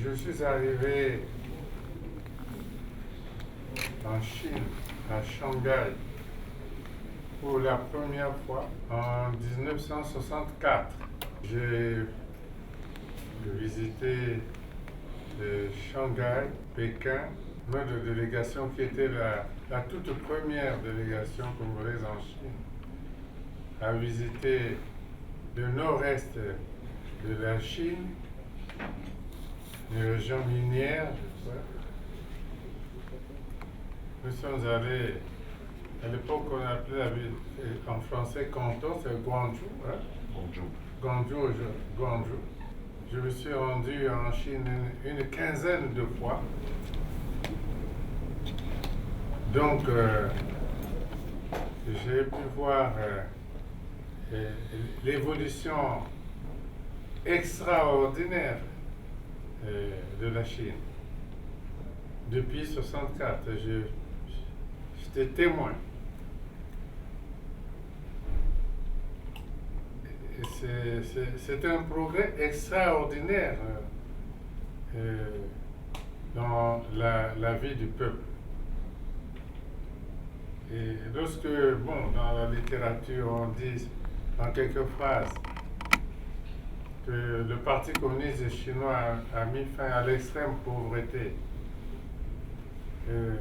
Je suis arrivé en Chine, à Shanghai, pour la première fois en 1964. J'ai visité Shanghai, Pékin, notre délégation qui était la toute première délégation congolaise en Chine, a visité le nord-est de la Chine, les régions minières, je crois. Nous sommes allés, à l'époque on appelait la ville en français Canton, c'est Guangzhou. Hein? Guangzhou. Je me suis rendu en Chine une quinzaine de fois. Donc, j'ai pu voir l'évolution extraordinaire de la Chine. Depuis 1964, j'étais témoin. C'est un progrès extraordinaire dans la vie du peuple. Et lorsque, dans la littérature, on dit dans quelques phrases que le Parti communiste chinois a mis fin à l'extrême pauvreté de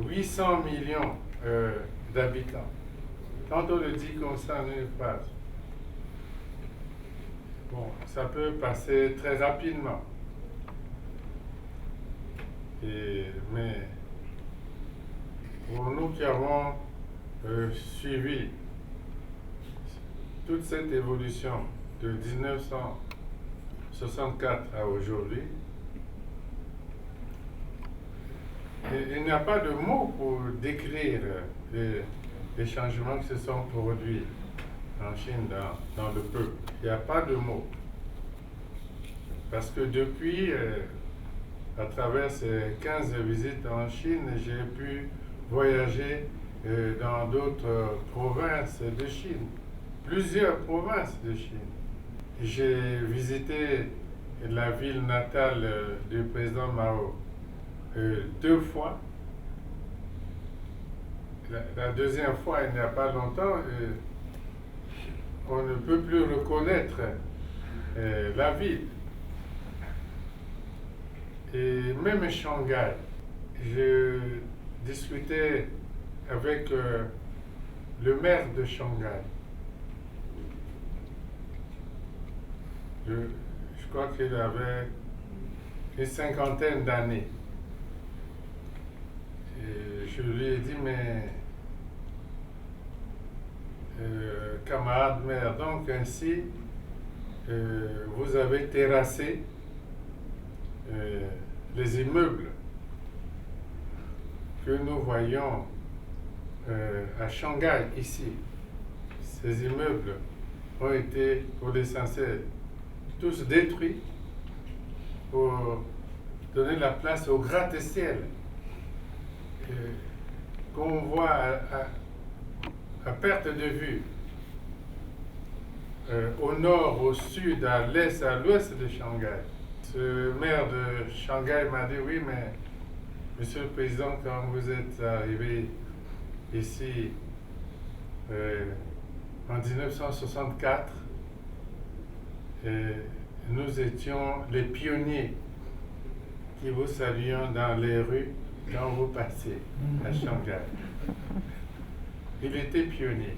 800 millions d'habitants. Quand on le dit comme ça en une phrase, ça peut passer très rapidement. Mais pour nous qui avons suivi toute cette évolution de 1964 à aujourd'hui, il n'y a pas de mots pour décrire les changements qui se sont produits en Chine dans le peuple. Il n'y a pas de mots. Parce que depuis, à travers ces 15 visites en Chine, j'ai pu voyager dans d'autres provinces de Chine, plusieurs provinces de Chine. J'ai visité la ville natale du président Mao 2 fois. La deuxième fois, il n'y a pas longtemps, on ne peut plus reconnaître la ville. Et même Shanghai, je discutais avec le maire de Shanghai. Je crois qu'il avait une 50aine d'années. Et je lui ai dit, mais camarade maire, donc ainsi, vous avez terrassé les immeubles que nous voyons à Shanghai, ici. Ces immeubles ont été, pour l'essentiel, tous détruits pour donner la place au gratte-ciel qu'on voit à perte de vue, au nord, au sud, à l'est, à l'ouest de Shanghai. Ce maire de Shanghai m'a dit, oui, mais Monsieur le Président, quand vous êtes arrivé ici en 1964, nous étions les pionniers qui vous saluions dans les rues quand vous passiez à Shanghai. Il était pionnier.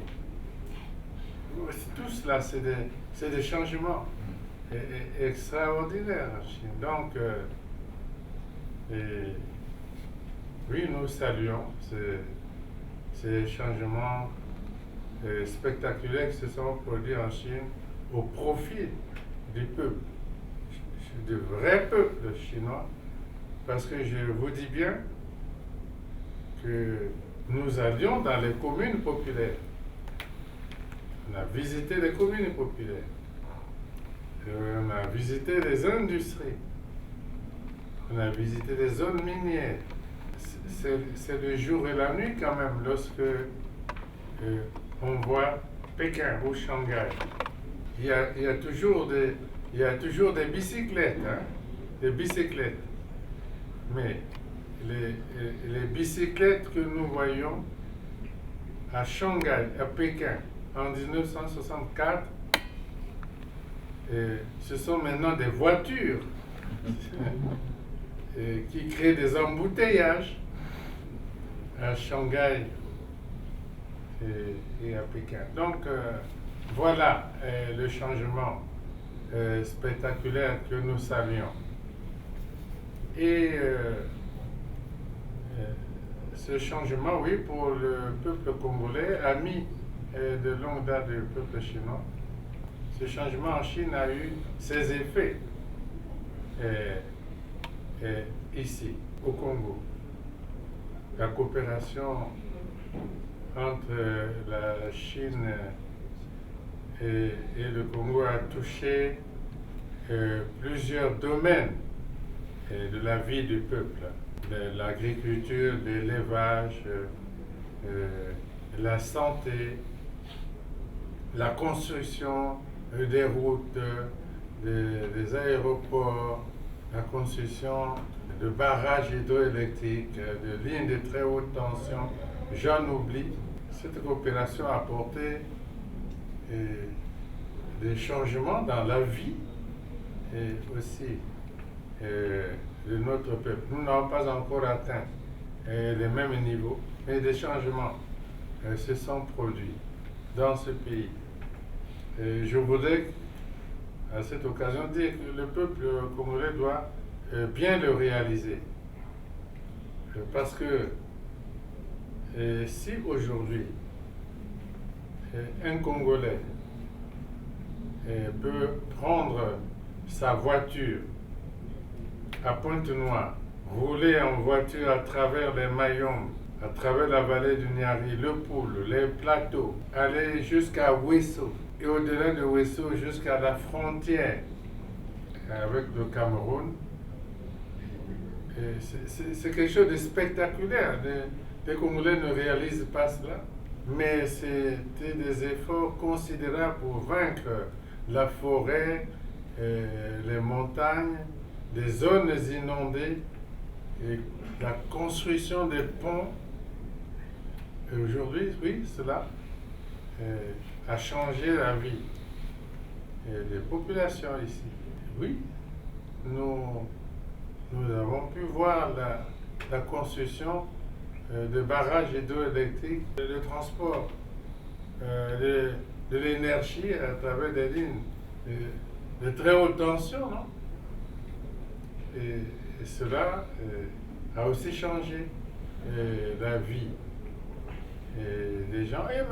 Tout cela, c'est des changements extraordinaires en Chine. Donc, oui, nous saluons ces changements spectaculaires qui se sont produits en Chine au profit du peuple, du vrai peuple chinois, parce que je vous dis bien que nous allions dans les communes populaires. On a visité les communes populaires. On a visité les industries. On a visité les zones minières. C'est le jour et la nuit quand même lorsque on voit Pékin ou Shanghai. Il y a toujours des bicyclettes. Hein? des bicyclettes. Mais les bicyclettes que nous voyons à Shanghai, à Pékin, en 1964, ce sont maintenant des voitures qui créent des embouteillages à Shanghai et à Pékin. Donc, voilà le changement spectaculaire que nous savions. Et ce changement, oui, pour le peuple congolais, ami de longue date du peuple chinois, ce changement en Chine a eu ses effets ici, au Congo. La coopération entre la Chine et le Congo a touché plusieurs domaines de la vie du peuple, de l'agriculture, de l'élevage, la santé, la construction des routes, des aéroports, la construction de barrages hydroélectriques, de lignes de très haute tension. J'en oublie. Cette coopération a apporté des changements dans la vie et aussi de notre peuple. Nous n'avons pas encore atteint les mêmes niveaux, mais des changements se sont produits dans ce pays. Je voudrais à cette occasion dire que le peuple congolais doit bien le réaliser. Parce que si aujourd'hui un Congolais peut prendre sa voiture à Pointe-Noire, rouler en voiture à travers les Mayombe, à travers la vallée du Niari, le Poul, les plateaux, aller jusqu'à Ouesso, et au-delà de Ouesso jusqu'à la frontière avec le Cameroun, c'est quelque chose de spectaculaire. Les Congolais ne réalisent pas cela, mais c'était des efforts considérables pour vaincre la forêt, les montagnes, les zones inondées, et la construction des ponts. Et aujourd'hui, oui, cela a changé la vie des populations ici. Oui, nous avons pu voir la construction de barrages hydroélectriques, le transport de l'énergie à travers des lignes de très haute tension, non? Et cela a aussi changé la vie des gens et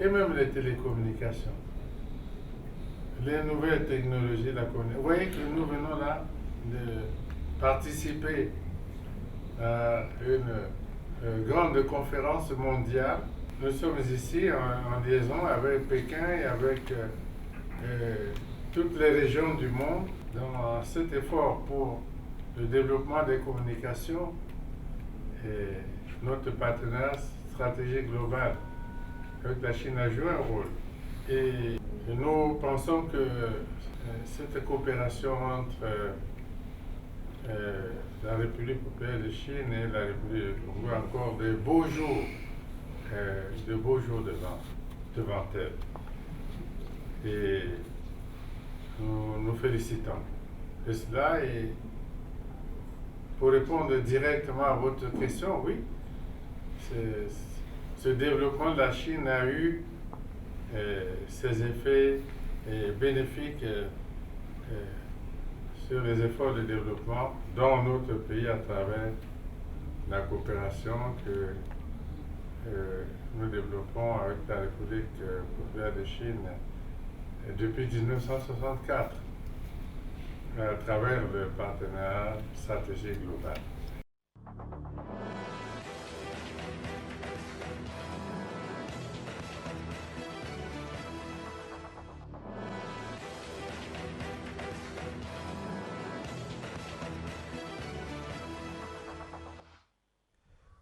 même les télécommunications, les nouvelles technologies, la communication. Vous voyez que nous venons là de participer à une grande conférence mondiale. Nous sommes ici en liaison avec Pékin et avec toutes les régions du monde dans cet effort pour le développement des communications. Et notre partenaire stratégique global avec la Chine a joué un rôle. Et nous pensons que cette coopération entre la République populaire de Chine et la République du Congo a encore de beaux jours devant elle. Et nous nous félicitons de cela. Et pour répondre directement à votre question, oui, ce développement de la Chine a eu ses effets bénéfiques sur les efforts de développement dans notre pays à travers la coopération que nous développons avec la République populaire de Chine depuis 1964 à travers le partenariat stratégique global.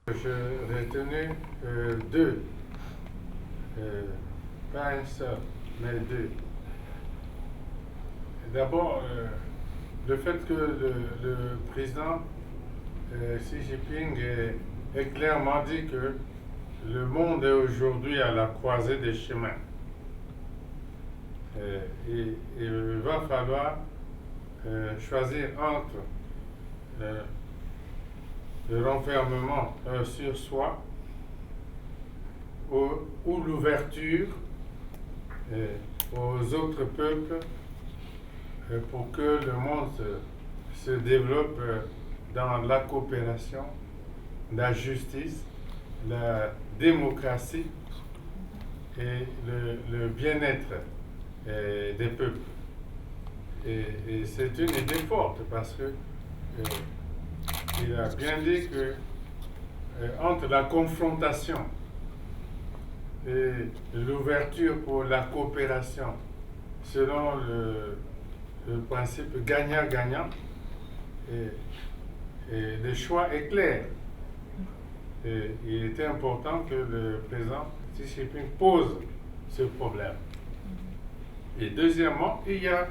J'ai retenu deux, pas un seul, mais deux. D'abord, le fait que le président Xi Jinping ait clairement dit que le monde est aujourd'hui à la croisée des chemins. Il va falloir choisir entre le renfermement sur soi ou l'ouverture aux autres peuples pour que le monde se développe dans la coopération, la justice, la démocratie et le bien-être des peuples. Et c'est une idée forte parce que il a bien dit que entre la confrontation et l'ouverture pour la coopération, selon le principe gagnant-gagnant, et le choix est clair. Et il était important que le président Xi Jinping pose ce problème. Et deuxièmement, il y a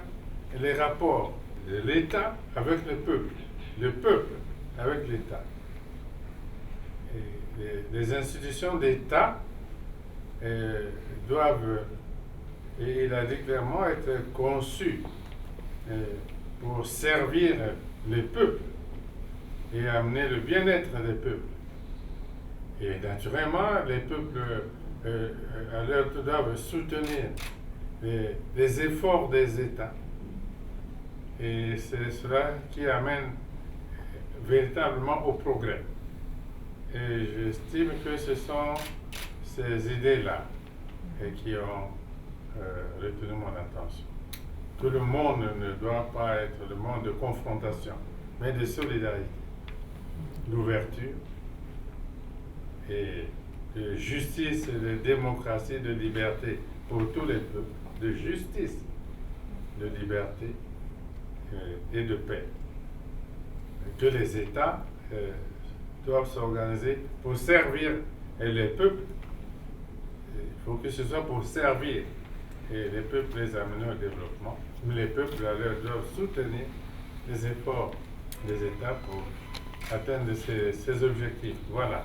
les rapports de l'État avec le peuple avec l'État. Les institutions d'État doivent, et il a dit clairement, être conçues pour servir les peuples et amener le bien-être des peuples. Et naturellement, les peuples à leur tour doivent soutenir les efforts des États. Et c'est cela qui amène véritablement au progrès. Et j'estime que ce sont ces idées-là qui ont retenu mon attention. Tout le monde ne doit pas être le monde de confrontation, mais de solidarité, d'ouverture et de justice, de démocratie, de liberté pour tous les peuples, de justice, de liberté et de paix. Que les États doivent s'organiser pour servir les peuples. Il faut que ce soit pour servir et les peuples les amener au développement. Mais les peuples alors doivent soutenir les efforts des États pour atteindre ces objectifs. Voilà.